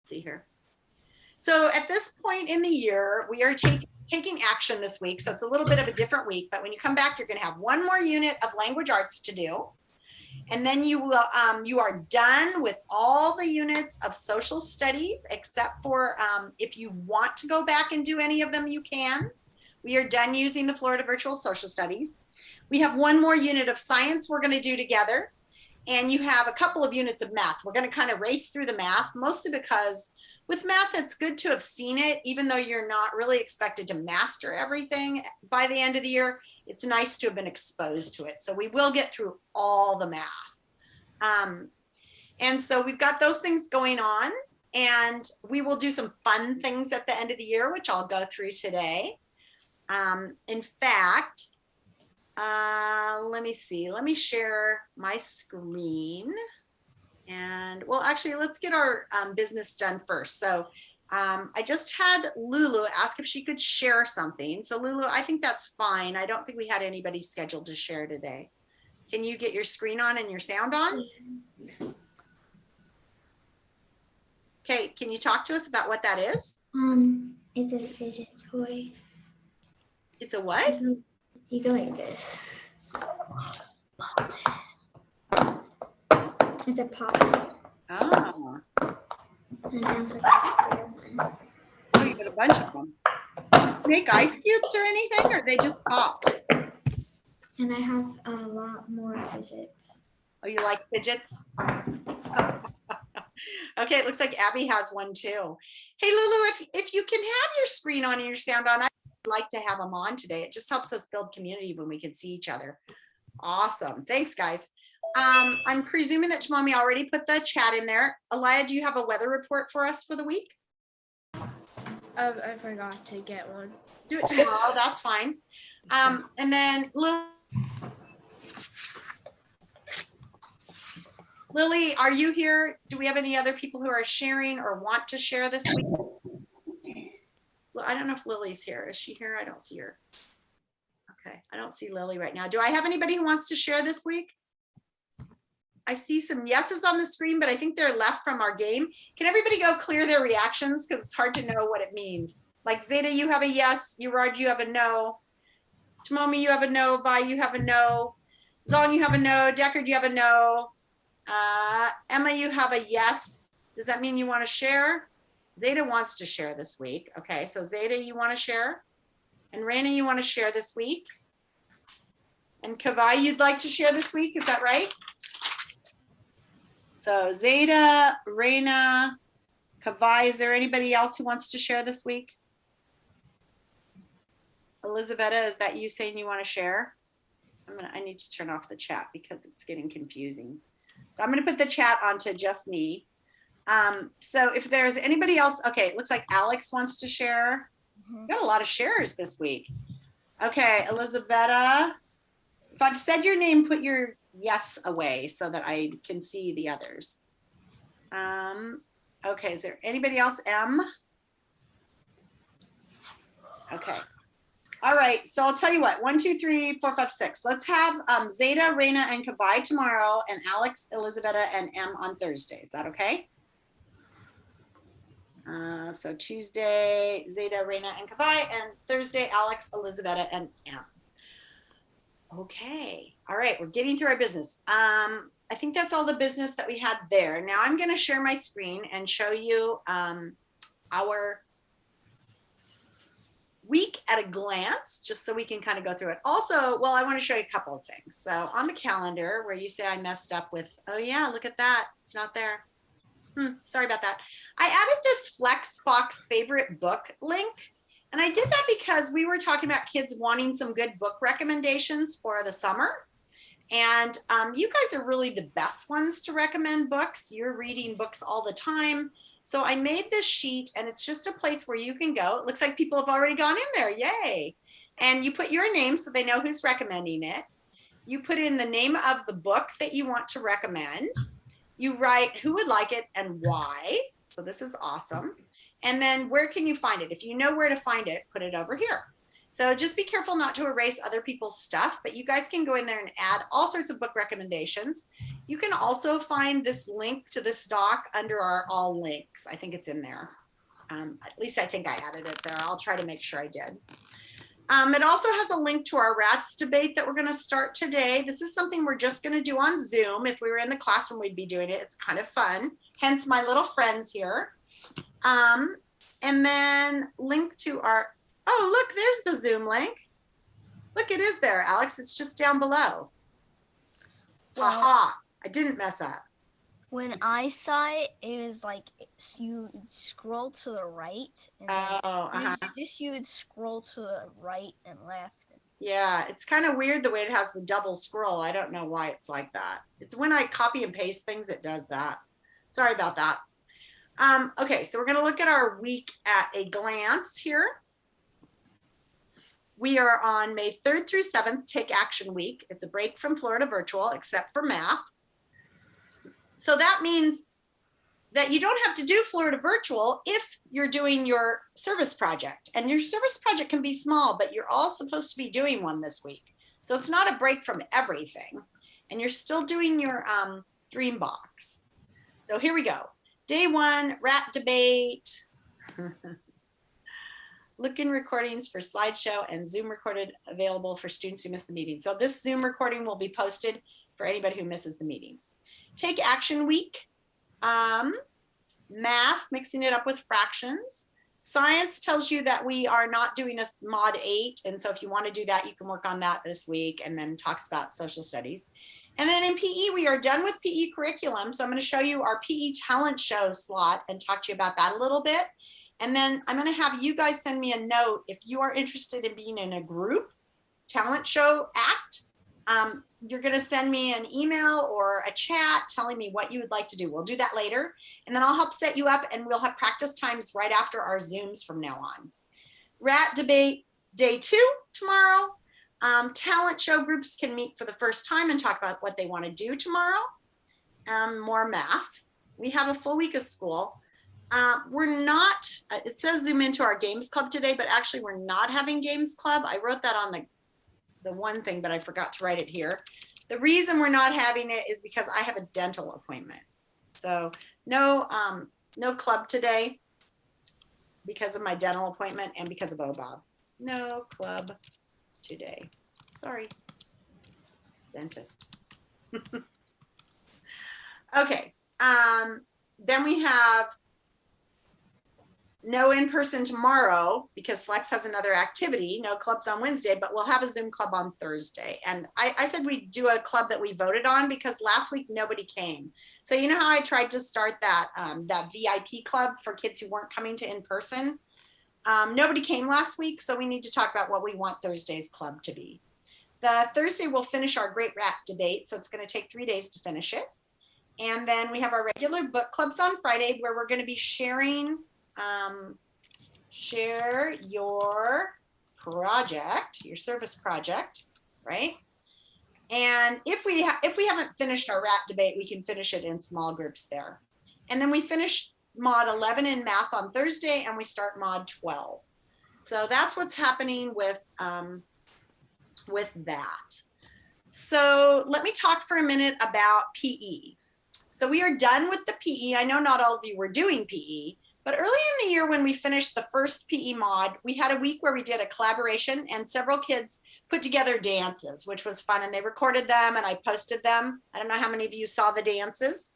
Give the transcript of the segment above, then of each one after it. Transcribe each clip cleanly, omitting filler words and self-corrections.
see here. So at this point in the year, we are taking action this week. So it's a little bit of a different week, but when you come back, you're going to have one more unit of language arts to do. And then you will, you are done with all the units of social studies, except for if you want to go back and do any of them, you can. We are done using the Florida Virtual Social Studies. We have one more unit of science we're going to do together. And you have a couple of units of math. We're going to kind of race through the math, mostly because with math, it's good to have seen it, even though you're not really expected to master everything by the end of the year. It's nice to have been exposed to it. So we will get through all the math. And so we've got those things going on, and we will do some fun things at the end of the year, which I'll go through today. In fact, let me see, let me share my screen. And well, actually, let's get our business done first. So I just had Lulu ask if she could share something. So Lulu, I think that's fine. I don't think we had anybody scheduled to share today. Can you get your screen on and your sound on? Okay, can you talk to us about what that is? It's a fidget toy. It's a what? You go like this. It's a pop. Oh. And I also got a square one. Oh, you got a bunch of them. Do you make ice cubes or anything, or they just pop? And I have a lot more fidgets. Oh, you like fidgets? Okay, it looks like Abby has one too. Hey, Lulu, if you can have your screen on and your sound on, I'd like to have them on today. It just helps us build community when we can see each other. Awesome. Thanks, guys. I'm presuming that Tomomi already put the chat in there. Aliyah, do you have a weather report for us for the week? I forgot to get one. Do it tomorrow. That's fine. And then Lily, are you here? Do we have any other people who are sharing or want to share this week? I don't know if Lily's here. Is she here? I don't see her. Okay, I don't see Lily right now. Do I have anybody who wants to share this week? I see some yeses on the screen, but I think they're left from our game. Can everybody go clear their reactions? Because it's hard to know what it means. Like Zeta, you have a yes. Uraj, you have a no. Tomomi, you have a no. Vi, you have a no. Zong, you have a no. Deckard, you have a no. Emma, you have a yes. Does that mean you want to share? Zeta wants to share this week. Okay, so Zeta, you want to share? And Raina, you want to share this week? And Kavai, you'd like to share this week, is that right? So Zeta, Raina, Kavai, is there anybody else who wants to share this week? Elizabetta, is that you saying you want to share? I need to turn off the chat because it's getting confusing. So I'm going to put the chat onto just me. So if there's anybody else, okay, it looks like Alex wants to share. We've got a lot of shares this week. Okay, Elizabetta, if I've said your name, put your yes away so that I can see the others. Okay, is there anybody else? M? Okay. All right, so I'll tell you what, 1, 2, 3, 4, 5, 6. Let's have Zeta, Raina, and Kavai tomorrow, and Alex, Elizabetta, and M on Thursday. Is that okay? So Tuesday, Zeta, Raina, and Kavai, and Thursday, Alex, Elizabetta, and M. Okay, all right, we're getting through our business. I think that's all the business that we had there. Now I'm gonna share my screen and show you our week at a glance, just so we can kind of go through it. Also, well, I want to show you a couple of things. So on the calendar where you say I messed up with, oh yeah, look at that, it's not there. Sorry about that. I added this Flex Fox favorite book link. And I did that because we were talking about kids wanting some good book recommendations for the summer. And you guys are really the best ones to recommend books. You're reading books all the time. So I made this sheet, and it's just a place where you can go. It looks like people have already gone in there. Yay. And you put your name so they know who's recommending it. You put in the name of the book that you want to recommend. You write who would like it and why. So this is awesome. And then where can you find it? If you know where to find it, put it over here. So just be careful not to erase other people's stuff, but you guys can go in there and add all sorts of book recommendations. You can also find this link to this doc under our all links. I think it's in there. At least I think I added it there. I'll try to make sure I did. It also has a link to our RATS debate that we're going to start today. This is something we're just going to do on Zoom. If we were in the classroom, we'd be doing it. It's kind of fun. Hence my little friends here. And then link to our, oh, look, there's the Zoom link. Look, it is there, Alex. It's just down below. Well, Aha, I didn't mess up. when I saw it, it was like you scroll to the right, and then Oh, you would scroll to the right and left. yeah, it's kind of weird the way it has the double scroll. I don't know why it's like that. It's when I copy and paste things, it does that. Sorry about that. Okay, so we're going to look at our week at a glance here. We are on May 3rd through 7th, Take Action Week. It's a break from Florida Virtual, except for math. So that means that you don't have to do Florida Virtual if you're doing your service project. And your service project can be small, but you're all supposed to be doing one this week. So it's not a break from everything. And you're still doing your dream box. So here we go. Day 1, RAT debate. Look-in recordings for slideshow and Zoom recorded available for students who missed the meeting. So this Zoom recording will be posted for anybody who misses the meeting. Take Action Week. Math, mixing it up with fractions. Science tells you that we are not doing a mod 8. And so if you want to do that, you can work on that this week, and then talks about social studies. And then in PE, we are done with PE curriculum. So I'm going to show you our PE talent show slot and talk to you about that a little bit. And then I'm going to have you guys send me a note if you are interested in being in a group talent show act. You're going to send me an email or a chat telling me what you would like to do. We'll do that later. And then I'll help set you up, and we'll have practice times right after our Zooms from now on. RAT debate day 2 tomorrow. Talent show groups can meet for the first time and talk about what they want to do tomorrow. More math. We have a full week of school. We're not, it says Zoom into our games club today, but actually we're not having games club. I wrote that on the one thing, but I forgot to write it here. The reason we're not having it is because I have a dental appointment. So no club today because of my dental appointment and because of OBOB. No club today. Sorry, dentist. Okay, then we have no in-person tomorrow because Flex has another activity, no clubs on Wednesday, but we'll have a Zoom club on Thursday. And I said we'd do a club that we voted on because last week nobody came. So you know how I tried to start that, that VIP club for kids who weren't coming to in-person? Nobody came last week, so we need to talk about what we want Thursday's club to be. The Thursday we'll finish our Great RAT debate, so it's going to take 3 days to finish it. And then we have our regular book clubs on Friday where we're going to be sharing share your project, your service project, right? And if we haven't finished our RAT debate, we can finish it in small groups there. And then we finish mod 11 in math on Thursday, and we start mod 12. So that's what's happening with that. So let me talk for a minute about PE. So we are done with the PE. I know not all of you were doing PE, but early in the year when we finished the first PE mod, we had a week where we did a collaboration and several kids put together dances, which was fun, and they recorded them and I posted them. I don't know how many of you saw the dances,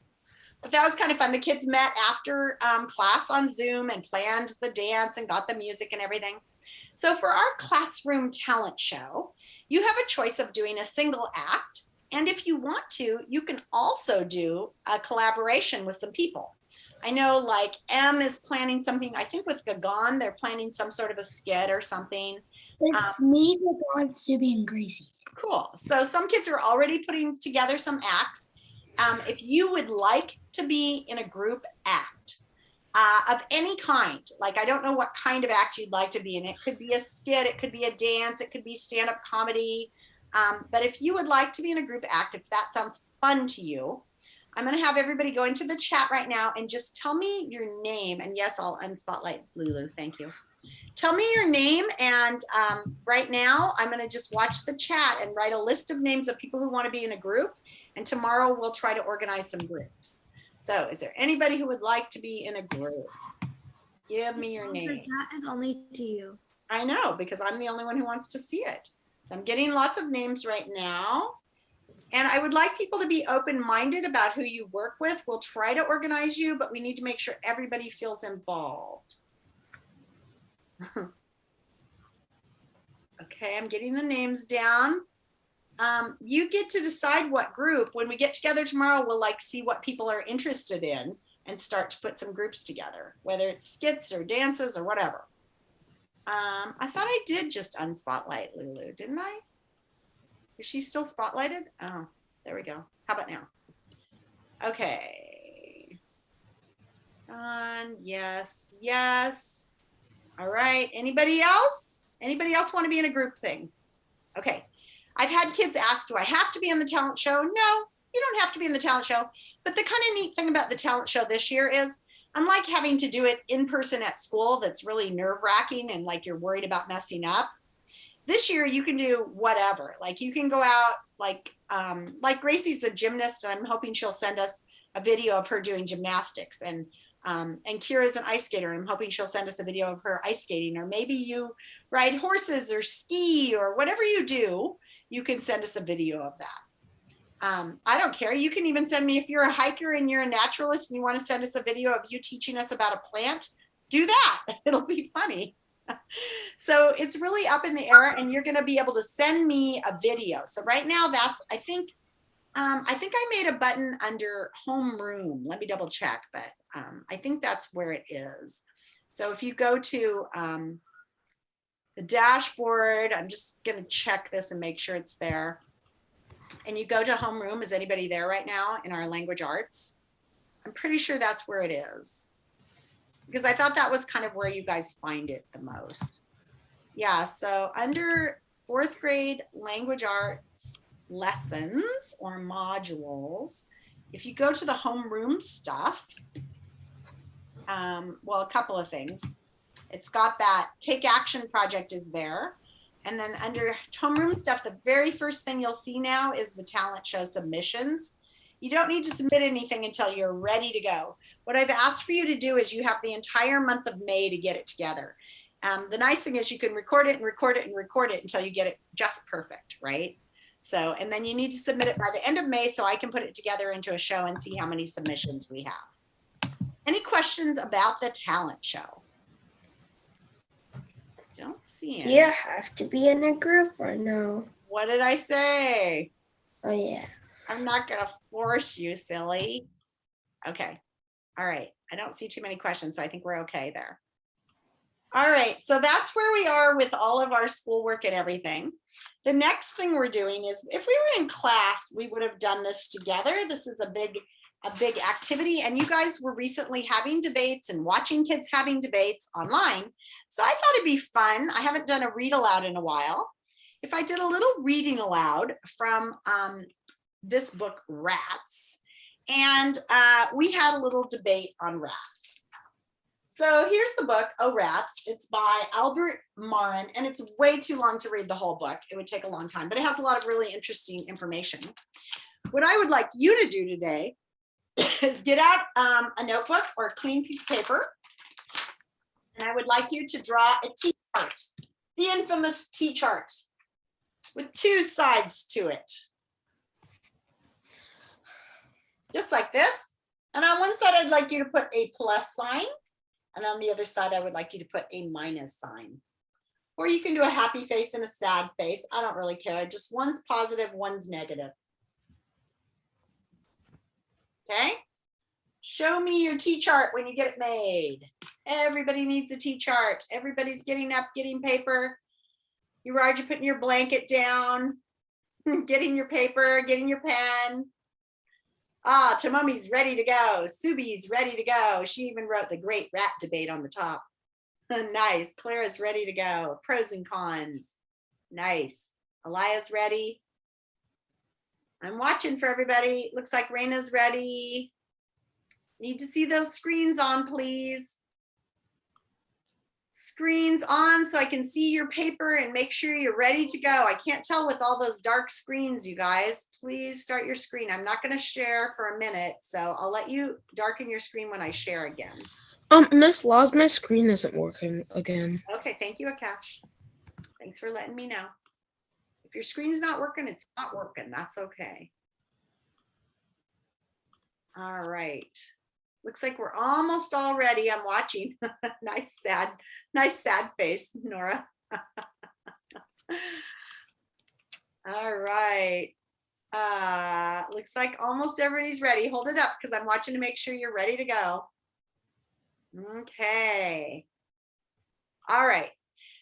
but that was kind of fun. The kids met after class on Zoom and planned the dance and got the music and everything. So for our classroom talent show, you have a choice of doing a single act. And if you want to, you can also do a collaboration with some people. I know like M is planning something, I think with Gagan, they're planning some sort of a skit or something. It's me, Gagan, Subi, and Gracie. Cool. So some kids are already putting together some acts. If you would like to be in a group act of any kind, like I don't know what kind of act you'd like to be in. It could be a skit, it could be a dance, it could be stand-up comedy. But if you would like to be in a group act, if that sounds fun to you, I'm going to have everybody go into the chat right now and just tell me your name. And yes, I'll unspotlight Lulu. Thank you. Tell me your name. And right now I'm going to just watch the chat and write a list of names of people who want to be in a group. And tomorrow we'll try to organize some groups. So is there anybody who would like to be in a group? Give me your The name. chat is only to you. I know, because I'm the only one who wants to see it. So I'm getting lots of names right now. And I would like people to be open-minded about who you work with. We'll try to organize you, but we need to make sure everybody feels involved. Okay, I'm getting the names down. You get to decide what group. When we get together tomorrow, we'll like see what people are interested in and start to put some groups together, whether it's skits or dances or whatever. I thought I did just unspotlight Lulu, didn't I? Is she still spotlighted? Oh, there we go. How about now? Okay. Yes, yes. All right. Anybody else? Anybody else want to be in a group thing? Okay. I've had kids ask, do I have to be on the talent show? No, you don't have to be in the talent show. But the kind of neat thing about the talent show this year is, unlike having to do it in person at school, that's really nerve-wracking and like you're worried about messing up. This year you can do whatever. Like you can go out, like Gracie's a gymnast, and I'm hoping she'll send us a video of her doing gymnastics. And Kira's an ice skater, and I'm hoping she'll send us a video of her ice skating. Or maybe you ride horses or ski or whatever you do, you can send us a video of that. I don't care. You can even send me, if you're a hiker and you're a naturalist and you want to send us a video of you teaching us about a plant, do that. It'll be funny. So it's really up in the air, and you're going to be able to send me a video. So right now that's, I think I made a button under homeroom. Let me double check, but I think that's where it is. So if you go to the dashboard, I'm just going to check this and make sure it's there. And you go to homeroom. Is anybody there right now in our language arts? I'm pretty sure that's where it is, because I thought that was kind of where you guys find it the most. Yeah, so under 4th grade language arts lessons or modules, if you go to the homeroom stuff, well, a couple of things. It's got that Take Action project is there. And then under homeroom stuff, the very first thing you'll see now is the talent show submissions. You don't need to submit anything until you're ready to go. What I've asked for you to do is you have the entire month of May to get it together. The nice thing is you can record it and record it and record it until you get it just perfect, right? So, and then you need to submit it by the end of May so I can put it together into a show and see how many submissions we have. Any questions about the talent show? Don't see any. You have to be in a group or no? What did I say? Oh yeah. I'm not gonna force you, silly. Okay. All right. I don't see too many questions, so I think we're okay there. All right. So that's where we are with all of our schoolwork and everything. The next thing we're doing is, if we were in class, we would have done this together. This is a big activity, and you guys were recently having debates and watching kids having debates online. So I thought it'd be fun. I haven't done a read aloud in a while. If I did a little reading aloud from this book, Rats, and we had a little debate on rats. So here's the book, Oh, Rats. It's by Albert Marin, and it's way too long to read the whole book. It would take a long time, but it has a lot of really interesting information. What I would like you to do today is get out a notebook or a clean piece of paper, and I would like you to draw a T-chart, the infamous T-chart with 2 sides to it. Just like this. And on one side, I'd like you to put a plus sign, and on the other side, I would like you to put a minus sign. Or you can do a happy face and a sad face. I don't really care. Just one's positive, one's negative. Okay, show me your T-chart when you get it made. Everybody needs a T-chart. Everybody's getting up, getting paper. You Raj, you're putting your blanket down, getting your paper, getting your pen. Ah, Tomomi's ready to go. Subi's ready to go. She even wrote the great rat debate on the top. Nice. Clara's ready to go. Pros and cons. Nice. Elia's ready. I'm watching for everybody. Looks like Raina's ready. Need to see those screens on, please. Screens screens on so I can see your paper and make sure you're ready to go. I can't tell with all those dark screens, you guys. Please start your screen. I'm not going to share for a minute, so I'll let you darken your screen when I share again. Miss Laws, my screen isn't working again. Okay, thank you, Akash. Thanks for letting me know. If your screen's not working, it's not working. That's okay. All right. Looks like we're almost all ready. I'm watching. Nice sad face, Nora. All right. Looks like almost everybody's ready. Hold it up because I'm watching to make sure you're ready to go. Okay. All right.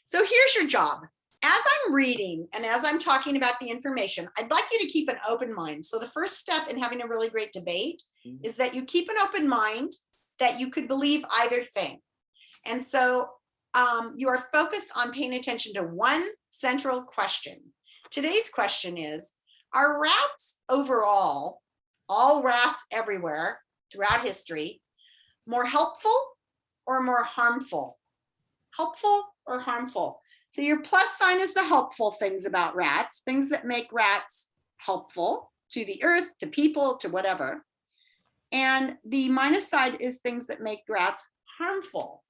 So here's your job. As I'm reading and as I'm talking about the information, I'd like you to keep an open mind. So the first step in having a really great debate is that you keep an open mind that you could believe either thing. And so you are focused on paying attention to one central question. Today's question is, are rats overall, all rats everywhere throughout history, more helpful or more harmful? Helpful or harmful? So your plus sign is the helpful things about rats, things that make rats helpful to the earth, to people, to whatever. And the minus side is things that make rats harmful.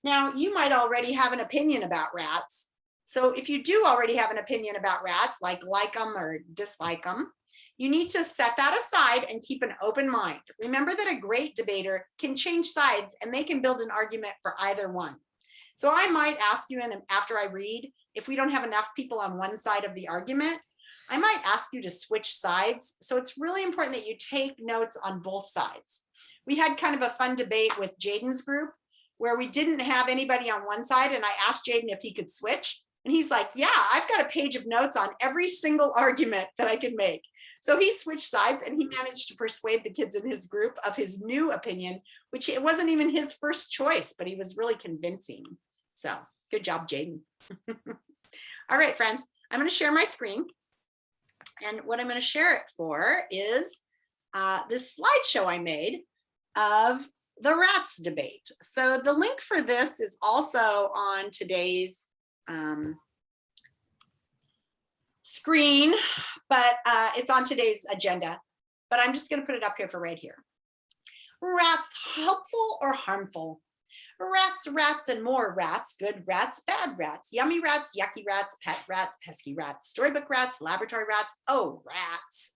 Now, you might already have an opinion about rats. So if you do already have an opinion about rats, like them or dislike them, you need to set that aside and keep an open mind. Remember that a great debater can change sides and they can build an argument for either one. So I might ask you, and after I read, if we don't have enough people on one side of the argument, I might ask you to switch sides. So it's really important that you take notes on both sides. We had kind of a fun debate with Jaden's group where we didn't have anybody on one side, and I asked Jaden if he could switch. And he's like, yeah, I've got a page of notes on every single argument that I can make. So he switched sides and he managed to persuade the kids in his group of his new opinion, which it wasn't even his first choice, but he was really convincing. So good job, Jaden. All right, friends, I'm going to share my screen. And what I'm going to share it for is this slideshow I made of the rats debate. So the link for this is also on today's screen, but it's on today's agenda. But I'm just going to put it up here for right here. Rats, helpful or harmful? Rats, rats, and more rats, good rats, bad rats, yummy rats, yucky rats, pet rats, pesky rats, storybook rats, laboratory rats, oh, rats.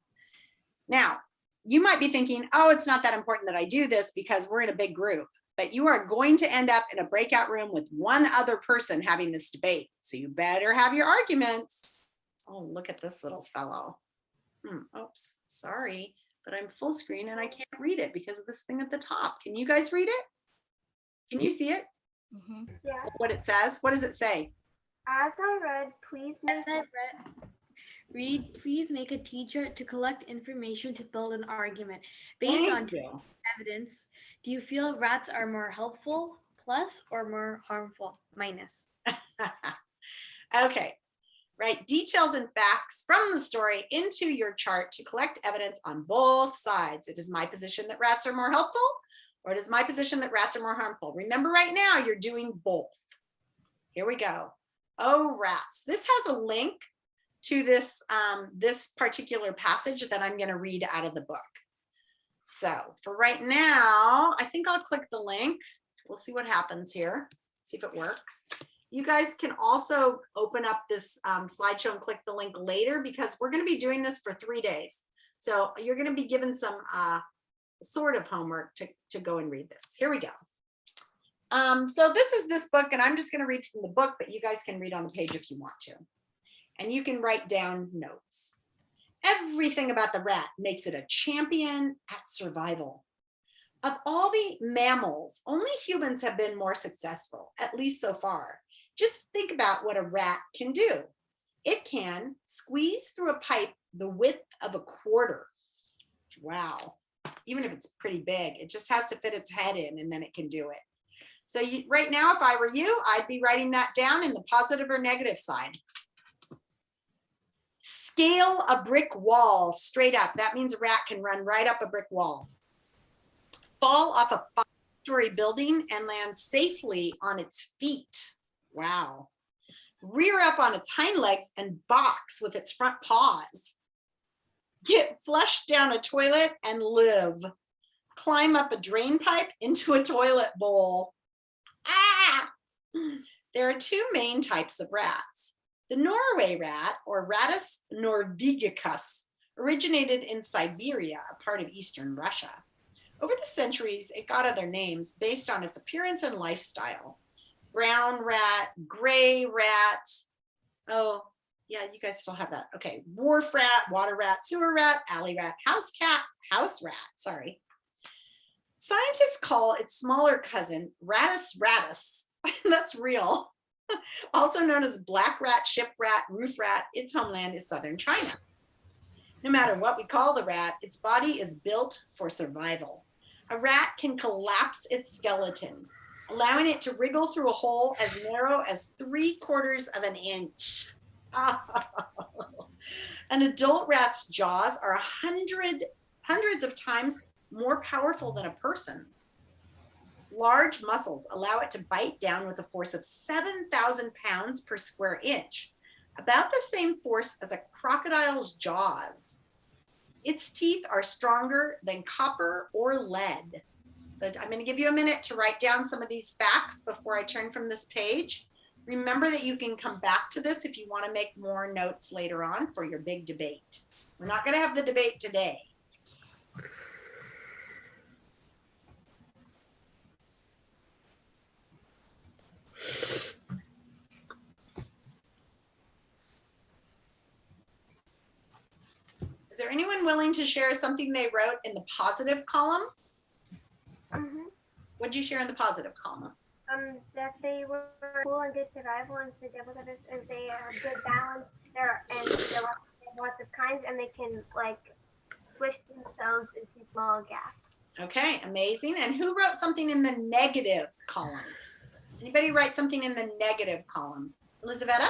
Now, you might be thinking, oh, it's not that important that I do this because we're in a big group, but you are going to end up in a breakout room with one other person having this debate. So you better have your arguments. Oh, look at this little fellow. Oops, sorry, but I'm full screen and I can't read it because of this thing at the top. Can you guys read it? Can you see it? Mm-hmm. Yeah. What it says? What does it say? As I read, please make Please make a T-chart to collect information to build an argument. Based on Thank you. evidence, do you feel rats are more helpful, plus, or more harmful, minus? Okay. Write details and facts from the story into your chart to collect evidence on both sides. It is my position that rats are more helpful, or it is my position that rats are more harmful. Remember, right now you're doing both. Here we go. Oh, rats. This has a link to this, this particular passage that I'm going to read out of the book. So for right now, I think I'll click the link. We'll see what happens here. See if it works. You guys can also open up this slideshow and click the link later because we're going to be doing this for 3 days. So you're going to be given some sort of homework to go and read this. Here we go. So this is this book, and I'm just going to read from the book, but you guys can read on the page if you want to. And you can write down notes. Everything about the rat makes it a champion at survival. Of all the mammals, only humans have been more successful, at least so far. Just think about what a rat can do. It can squeeze through a pipe the width of a quarter. Wow. Even if it's pretty big, it just has to fit its head in and then it can do it. So right now, if I were you, I'd be writing that down in the positive or negative side. Scale a brick wall straight up. That means a rat can run right up a brick wall. Fall off a 5-story building and land safely on its feet. Wow. Rear up on its hind legs and box with its front paws. Get flushed down a toilet and live. Climb up a drain pipe into a toilet bowl. Ah! There are two main types of rats. The Norway rat, or Rattus norvegicus, originated in Siberia, a part of eastern Russia. Over the centuries, it got other names based on its appearance and lifestyle. Brown rat, gray rat. Oh, yeah, you guys still have that. Okay, wharf rat, water rat, sewer rat, alley rat, house cat, house rat, sorry. Scientists call its smaller cousin Rattus rattus, that's real, also known as black rat, ship rat, roof rat. Its homeland is southern China. No matter what we call the rat, its body is built for survival. A rat can collapse its skeleton, allowing it to wriggle through a hole as narrow as 3/4 of an inch. An adult rat's jaws are hundreds of times more powerful than a person's. Large muscles allow it to bite down with a force of 7,000 pounds per square inch, about the same force as a crocodile's jaws. Its teeth are stronger than copper or lead. So I'm going to give you a minute to write down some of these facts before I turn from this page. Remember that you can come back to this if you want to make more notes later on for your big debate. We're not going to have the debate today. Is there anyone willing to share something they wrote in the positive column? What did you share in the positive column? That they were cool and good survival and they have good balance there and there are lots of kinds and they can like squish themselves into small gaps. Okay, amazing. And who wrote something in the negative column? Anybody write something in the negative column? Elizaveta?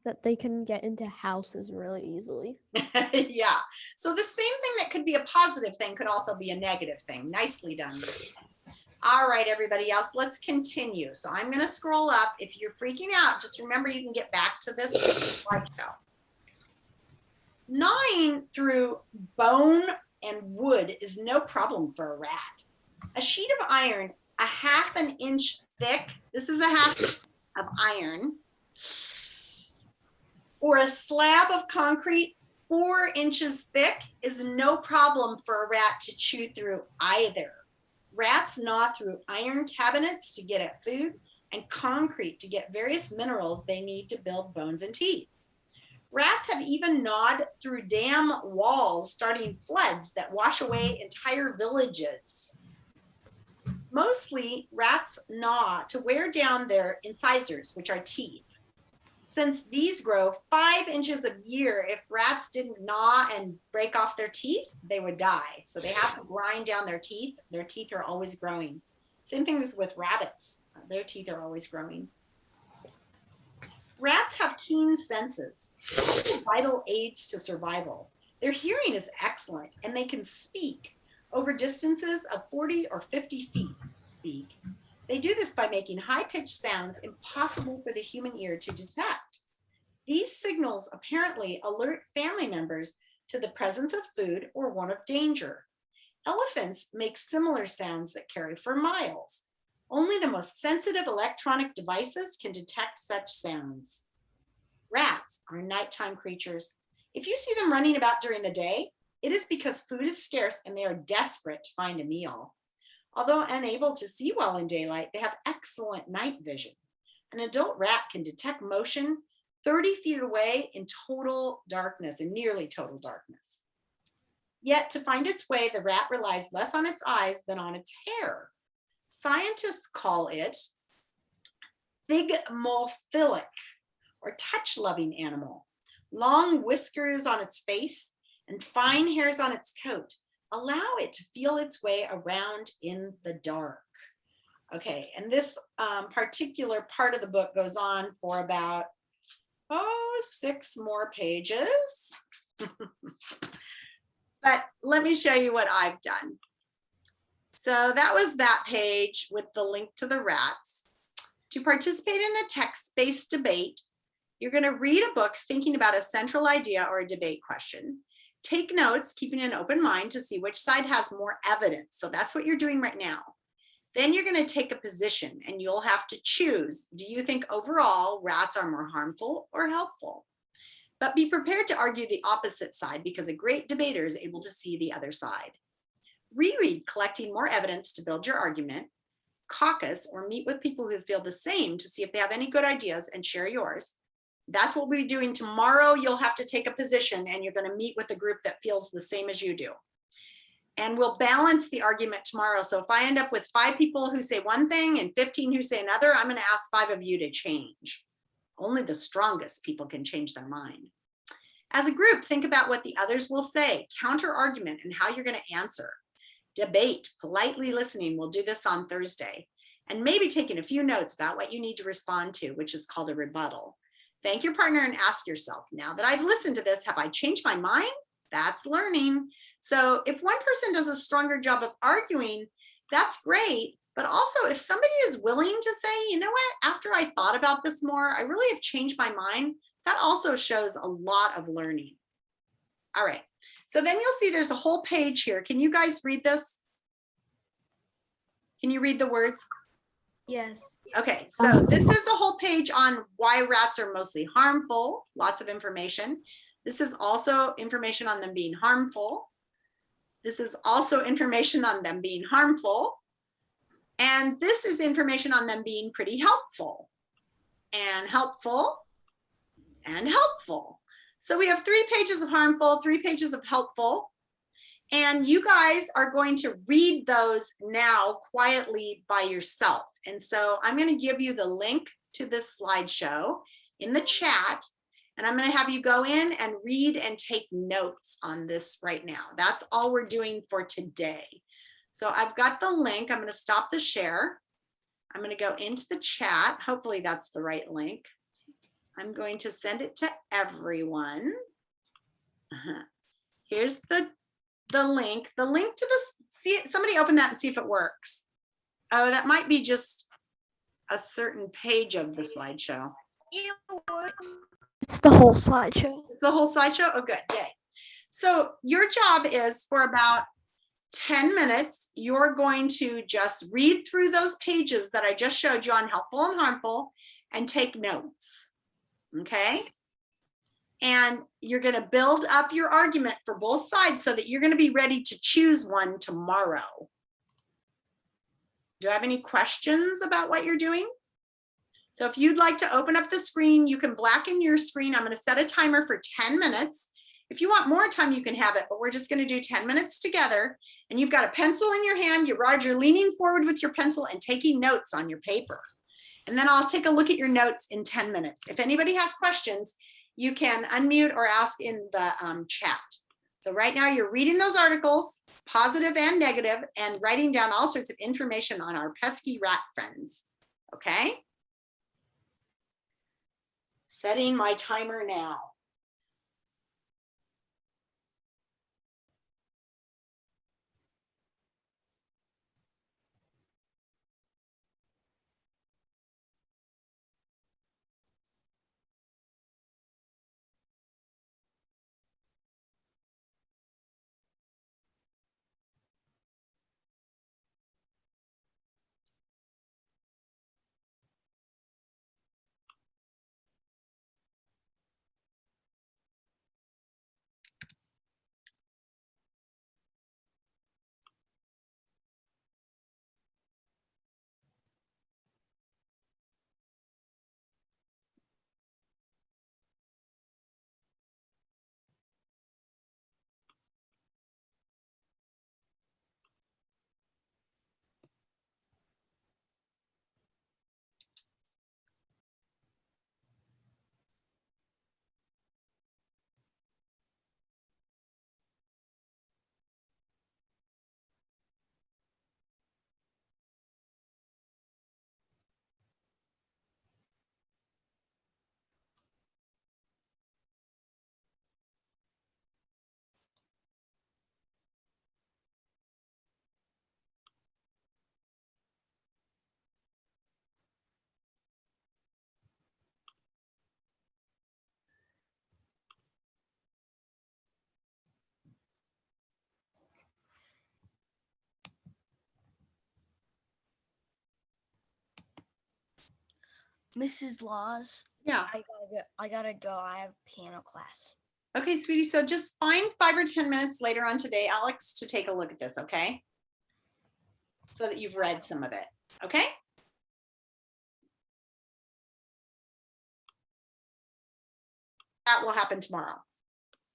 That they can get into houses really easily. Yeah. So the same thing that could be a positive thing could also be a negative thing. Nicely done. All right, everybody else, let's continue. So I'm going to scroll up. If you're freaking out, just remember you can get back to this slideshow. Gnawing through bone and wood is no problem for a rat. A sheet of iron, a 1/2 inch thick, this is a 1/2 of iron, or a slab of concrete 4 inches thick is no problem for a rat to chew through either. Rats gnaw through iron cabinets to get at food and concrete to get various minerals they need to build bones and teeth. Rats have even gnawed through dam walls, starting floods that wash away entire villages. Mostly, rats gnaw to wear down their incisors, which are teeth. Since these grow 5 inches a year, if rats didn't gnaw and break off their teeth, they would die. So they have to grind down their teeth. Their teeth are always growing. Same thing is with rabbits. Their teeth are always growing. Rats have keen senses, vital aids to survival. Their hearing is excellent and they can speak over distances of 40 or 50 feet. They do this by making high-pitched sounds impossible for the human ear to detect. These signals apparently alert family members to the presence of food or one of danger. Elephants make similar sounds that carry for miles. Only the most sensitive electronic devices can detect such sounds. Rats are nighttime creatures. If you see them running about during the day, it is because food is scarce and they are desperate to find a meal. Although unable to see well in daylight, they have excellent night vision. An adult rat can detect motion 30 feet away in total darkness, in nearly total darkness. Yet to find its way, the rat relies less on its eyes than on its hair. Scientists call it thigmophilic, or touch-loving animal. Long whiskers on its face and fine hairs on its coat allow it to feel its way around in the dark. Okay, and this particular part of the book goes on for about, 6 more pages. But let me show you what I've done. So that was that page with the link to the rats. To participate in a text-based debate, you're going to read a book thinking about a central idea or a debate question. Take notes, keeping an open mind to see which side has more evidence. So that's what you're doing right now. Then you're going to take a position and you'll have to choose. Do you think overall rats are more harmful or helpful? But be prepared to argue the opposite side because a great debater is able to see the other side. Reread, collecting more evidence to build your argument. Caucus or meet with people who feel the same to see if they have any good ideas and share yours. That's what we'll be doing tomorrow. You'll have to take a position and you're going to meet with a group that feels the same as you do. And we'll balance the argument tomorrow. So if I end up with 5 people who say one thing and 15 who say another, I'm going to ask 5 of you to change. Only the strongest people can change their mind. As a group, think about what the others will say, counter argument, and how you're going to answer. Debate, politely listening. We'll do this on Thursday. And maybe taking a few notes about what you need to respond to, which is called a rebuttal. Thank your partner and ask yourself, now that I've listened to this, have I changed my mind? That's learning. So if one person does a stronger job of arguing, that's great. But also if somebody is willing to say, you know what, after I thought about this more, I really have changed my mind, that also shows a lot of learning. All right. So then you'll see there's a whole page here. Can you guys read this? Can you read the words? Yes. Okay, so this is a whole page on why rats are mostly harmful, lots of information. This is also information on them being harmful. This is also information on them being harmful. And this is information on them being pretty helpful and helpful and helpful. So we have 3 pages of harmful, 3 pages of helpful. And you guys are going to read those now quietly by yourself. And so I'm going to give you the link to this slideshow in the chat. And I'm going to have you go in and read and take notes on this right now. That's all we're doing for today. So I've got the link. I'm going to stop the share. I'm going to go into the chat. Hopefully that's the right link. I'm going to send it to everyone. Here's the link. The link to this, see, somebody open that and see if it works. Oh, that might be just a certain page of the slideshow. It's the whole slideshow. It's the whole slideshow? Oh, good, yay. So your job is for about 10 minutes, you're going to just read through those pages that I just showed you on helpful and harmful and take notes, okay? And you're going to build up your argument for both sides so that you're going to be ready to choose one tomorrow. Do I have any questions about what you're doing? So if you'd like to open up the screen, you can blacken your screen. I'm going to set a timer for 10 minutes. If you want more time, you can have it, but we're just going to do 10 minutes together. And you've got a pencil in your hand. You're leaning forward with your pencil and taking notes on your paper. And then I'll take a look at your notes in 10 minutes. If anybody has questions, you can unmute or ask in the chat. So right now you're reading those articles, positive and negative, and writing down all sorts of information on our pesky rat friends, okay? Setting my timer now. Mrs. Laws, Yeah. I gotta go. I have piano class. Okay, sweetie. So just find 5 or 10 minutes later on today, Alex, to take a look at this, okay? So that you've read some of it, okay? That will happen tomorrow.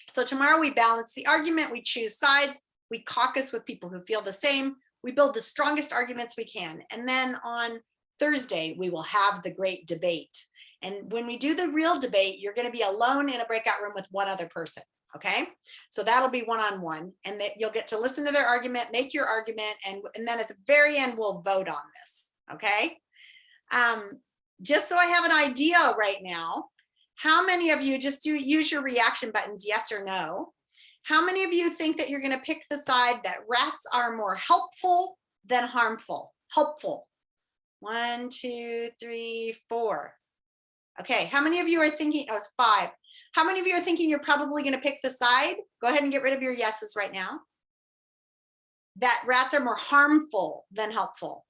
So tomorrow we balance the argument, we choose sides, we caucus with people who feel the same, we build the strongest arguments we can. And then on Thursday, we will have the great debate. And when we do the real debate, you're going to be alone in a breakout room with one other person. Okay, so that'll be one-on-one, and that you'll get to listen to their argument, make your argument, and then at the very end, we'll vote on this. Okay, just so I have an idea right now, how many of you, just use your reaction buttons, yes or no. How many of you think that you're going to pick the side that rats are more helpful than harmful? Helpful. 1, 2, 3, 4. Okay, how many of you are thinking, oh, it's 5. How many of you are thinking you're probably going to pick the side? Go ahead and get rid of your yeses right now. That rats are more harmful than helpful.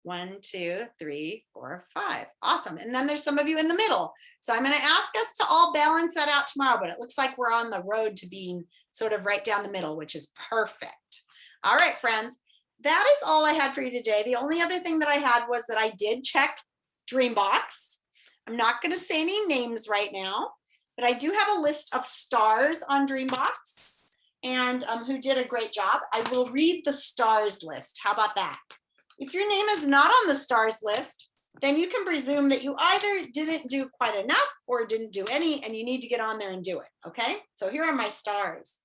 1, 2, 3, 4, 5. Awesome. And then there's some of you in the middle. So I'm going to ask us to all balance that out tomorrow, but it looks like we're on the road to being sort of right down the middle, which is perfect. All right, friends, that is all I had for you today. The only other thing that I had was that I did check Dreambox. I'm not going to say any names right now, but I do have a list of stars on Dreambox and who did a great job. I will read the stars list. How about that? If your name is not on the stars list, then you can presume that you either didn't do quite enough or didn't do any, and you need to get on there and do it, okay? So here are my stars.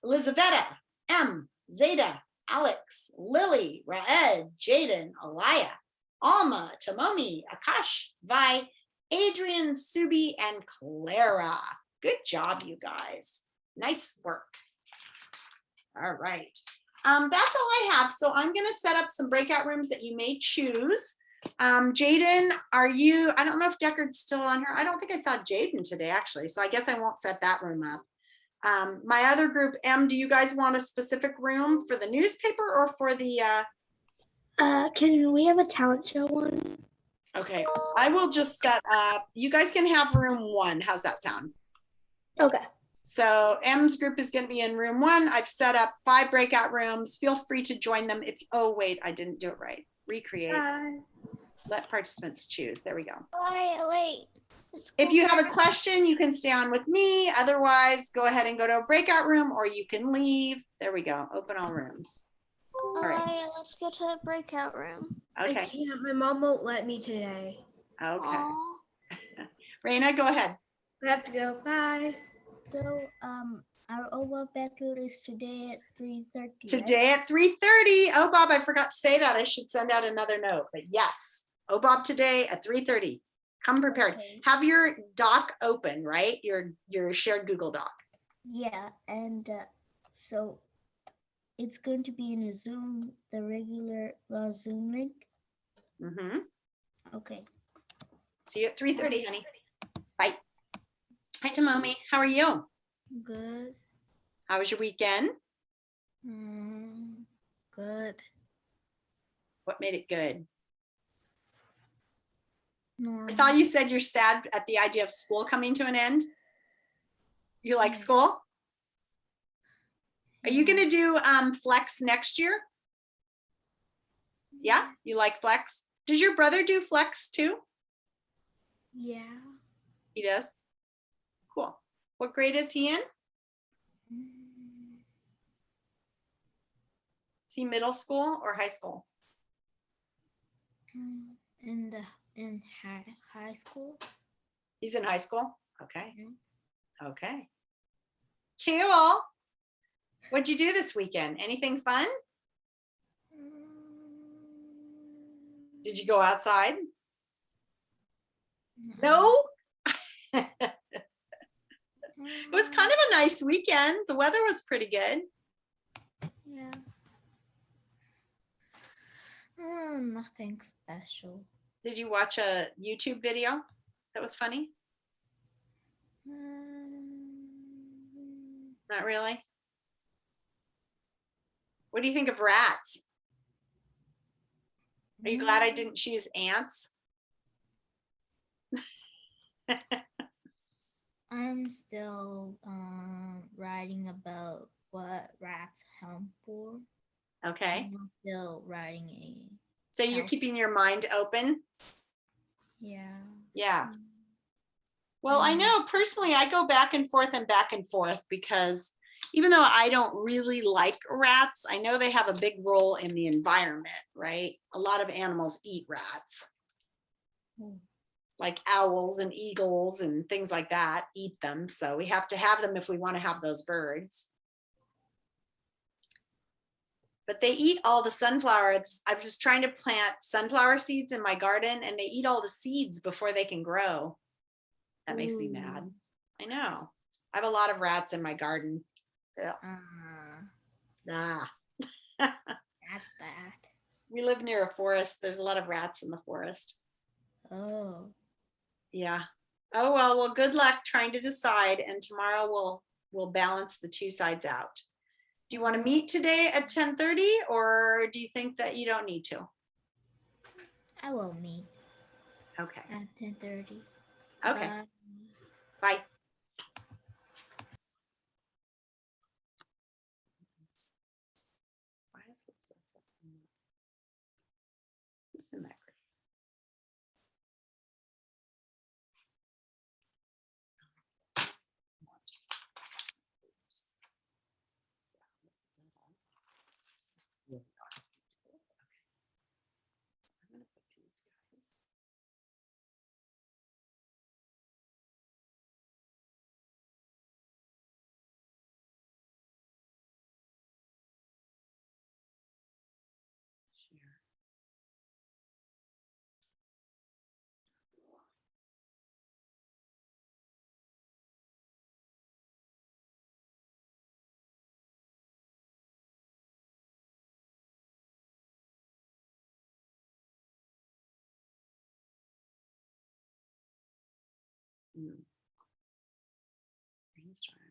Elizaveta, M, Zeta, Alex, Lily, Raed, Jaden, Alaya, Alma, Tomomi, Akash, Vi, Adrian, Subi, and Clara. Good job, you guys. Nice work. All right. That's all I have. So I'm going to set up some breakout rooms that you may choose. Jaden, are you, I don't know if Deckard's still on here. I don't think I saw Jaden today, actually. So I guess I won't set that room up. My other group, M, do you guys want a specific room for the newspaper or for the... Can we have a talent show one? Okay, I will just set up, you guys can have room 1. How's that sound? Okay. So M's group is going to be in room 1. I've set up 5 breakout rooms. Feel free to join them if, oh wait, I didn't do it right. Recreate. Let participants choose. There we go. Wait. If you have a question, you can stay on with me. Otherwise, go ahead and go to a breakout room or you can leave. There we go. Open all rooms. All right. Let's go to the breakout room. I Okay. can't. My mom won't let me today. Okay. Aw. Raina, go ahead. I have to go. Bye. So, our OWA battle is today at 3:30. Today at 3:30. Oh, Bob, I forgot to say that. I should send out another note. But yes, oh, Bob, today at 3:30. Come prepared. Okay. Have your doc open, right? Your shared Google Doc. Yeah, and so it's going to be in a Zoom, the regular Zoom link. Mm-hmm. Okay. See you at 3:30, honey. Bye. Hi, Tomomi. How are you? Good. How was your weekend? Good. What made it good? Normal. I saw you said you're sad at the idea of school coming to an end. You like school? Are you going to do Flex next year? Yeah, you like Flex? Does your brother do Flex too? Yeah. He does? Cool. What grade is he in? Is he middle school or high school? In high school. He's in high school? Okay. Mhm. Okay. Cool. What'd you do this weekend? Anything fun? Did you go outside? No? It was kind of a nice weekend. The weather was pretty good. Yeah. Nothing special. Did you watch a YouTube video that was funny? Not really. What do you think of rats? Are you glad I didn't choose ants? I'm still writing about what rats harm for. Okay. I'm still writing a So you're Health. keeping your mind open. yeah. Yeah. Well, I know personally, I go back and forth because even though I don't really like rats, I know they have a big role in the environment, right? A lot of animals eat rats, Mm. like owls and eagles and things like that eat them. So we have to have them if we want to have those birds. But they eat all the sunflowers. I'm just trying to plant sunflower seeds in my garden and they eat all the seeds before they can grow. That makes me mad. Ooh. I know. I have a lot of rats in my garden. Yeah. Ah. That's bad. We live near a forest. There's a lot of rats in the forest. Oh. Yeah. Oh well, good luck trying to decide and tomorrow we'll balance the two sides out. Do you want to meet today at 10:30 or do you think that you don't need to? I will meet Okay. at 10:30. Okay. Bye. Bye. Why is this so fucking- Who's in that group? Yeah, okay. I'm gonna put these guys. Share. Brainstorm.